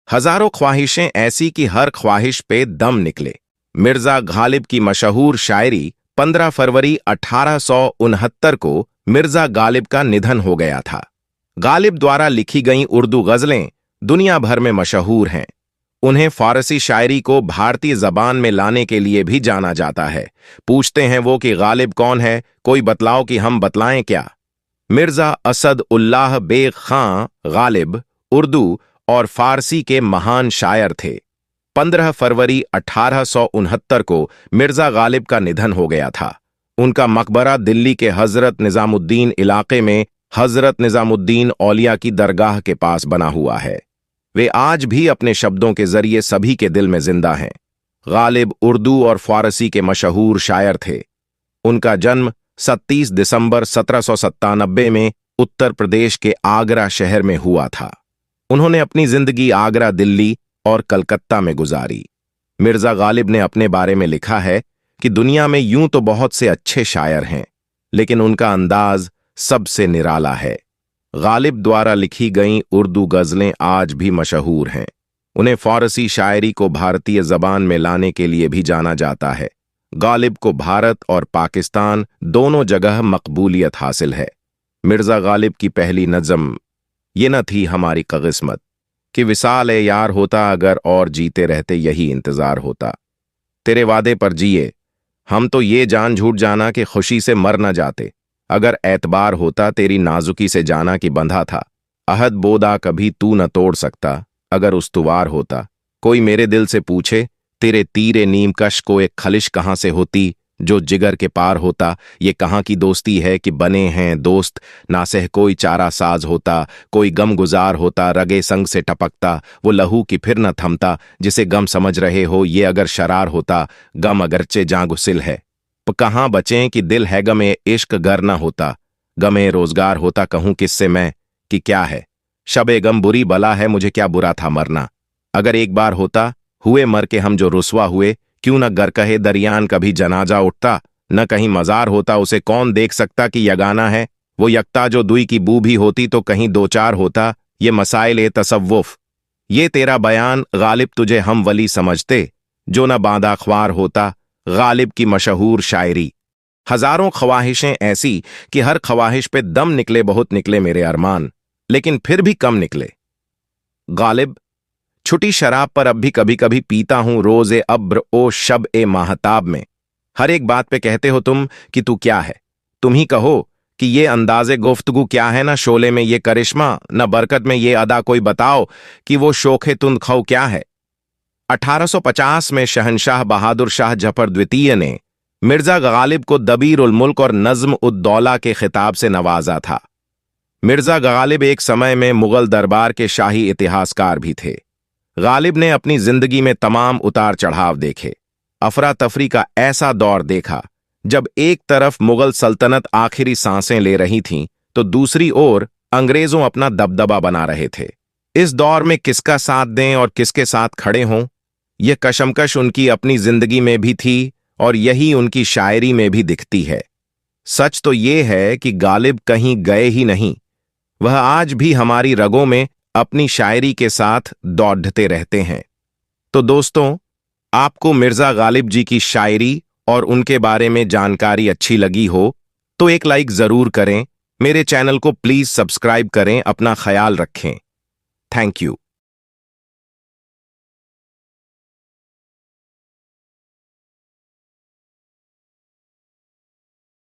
हजारों ख्वाहिशें ऐसी कि हर ख्वाहिश पे दम निकले। मिर्जा गालिब की मशहूर शायरी 15 फरवरी 1869 को मिर्जा गालिब का निधन हो गया था। गालिब द्वारा लिखी गई उर्दू गजलें दुनिया भर में मशहूर हैं। उन्हें फारसी शायरी को भारतीय जबान में लाने के लिए भी जाना जाता है। पूछते हैं वो कि गालिब कौन है, कोई बतलाओ कि हम बतलाएं क्या। मिर्जा असद उल्लाह बेग खां गालिब उर्दू और फारसी के महान शायर थे। 15 फरवरी 1869 को मिर्जा गालिब का निधन हो गया था। उनका मकबरा दिल्ली के हजरत निजामुद्दीन इलाके में हजरत निजामुद्दीन औलिया की दरगाह के पास बना हुआ है। वे आज भी अपने शब्दों के जरिए सभी के दिल में जिंदा हैं। गालिब उर्दू और फारसी के मशहूर शायर थे। उनका जन्म 27 दिसंबर 1797 में उत्तर प्रदेश के आगरा शहर में हुआ था। उन्होंने अपनी जिंदगी आगरा, दिल्ली और कलकत्ता में गुजारी। मिर्जा गालिब ने अपने बारे में लिखा है कि दुनिया में यूं तो बहुत से अच्छे शायर हैं, लेकिन उनका अंदाज सबसे निराला है। गालिब द्वारा लिखी गई उर्दू गजलें आज भी मशहूर हैं। उन्हें फारसी शायरी को भारतीय जबान में लाने के लिए भी जाना जाता है। गालिब को भारत और पाकिस्तान दोनों जगह मकबूलियत हासिल है। मिर्जा गालिब की पहली नज़म ये न थी हमारी किस्मत कि विसाल ए यार होता, अगर और जीते रहते यही इंतजार होता। तेरे वादे पर जिए हम तो ये जान झूठ जाना कि खुशी से मर न जाते। अगर एतबार होता तेरी नाजुकी से जाना कि बंधा था। अहद बोदा कभी तू न तोड़ सकता, अगर उस्तुवार होता। कोई मेरे दिल से पूछे तेरे तीरे नीम कश को एक खलिश कहाँ से होती, जो जिगर के पार होता। ये कहाँ की दोस्ती है कि बने हैं दोस्त, नासह कोई चारा साज होता। कोई गम गुजार होता, रगे संग से टपकता। वो लहू की फिर न थमता, जिसे गम समझ रहे हो ये अगर शरार होता। गम अगरचे जां गुसिल है, कहाँ बचें कि दिल है गमे इश्क गर न होता। गमे रोजगार होता कहूं किससे मैं कि क्या है। शबे गम बुरी बला है, मुझे क्या बुरा था मरना। अगर एक बार होता हुए मर के हम जो रुसवा हुए, क्यों न गर कहे दरियान कभी जनाजा उठता। न कहीं मजार होता, उसे कौन देख सकता कि यगाना है। वो यकता जो दुई की बू भी होती तो कहीं दो चार होता। ये मसाइल ए तसव्वुफ, ये तेरा बयान गालिब तुझे हम वली समझते, जो न बांदा ख्वार होता। गालिब की मशहूर शायरी। हजारों ख्वाहिशें ऐसी कि हर ख्वाहिश पे दम निकले, बहुत निकले मेरे अरमान, लेकिन फिर भी कम निकले। गालिब छुटी शराब पर अब भी कभी कभी पीता हूं, रोज ए अब्र ओ शब ए माहताब में। हर एक बात पे कहते हो तुम कि तू क्या है। तुम ही कहो कि ये अंदाजे गुफ्तगू क्या है। ना शोले में ये करिश्मा, न बरकत में ये अदा, कोई बताओ कि वो शोखे तुंद खौ क्या है। 1850 में शहनशाह बहादुर शाह जफर द्वितीय ने मिर्जा गालिब को दबीर उल मुल्क और नज्म उद दौला के खिताब से नवाजा था। मिर्जा गालिब एक समय में मुगल दरबार के शाही इतिहासकार भी थे। गालिब ने अपनी जिंदगी में तमाम उतार चढ़ाव देखे। अफरा तफरी का ऐसा दौर देखा जब एक तरफ मुगल सल्तनत आखिरी सांसें ले रही थीं, तो दूसरी ओर अंग्रेजों अपना दबदबा बना रहे थे। इस दौर में किसका साथ दें और किसके साथ खड़े हों, यह कशमकश उनकी अपनी जिंदगी में भी थी और यही उनकी शायरी में भी दिखती है। सच तो यह है कि गालिब कहीं गए ही नहीं, वह आज भी हमारी रगों में अपनी शायरी के साथ दौड़ते रहते हैं। तो दोस्तों, आपको मिर्जा गालिब जी की शायरी और उनके बारे में जानकारी अच्छी लगी हो तो एक लाइक जरूर करें। मेरे चैनल को प्लीज सब्सक्राइब करें। अपना ख्याल रखें। Thank you.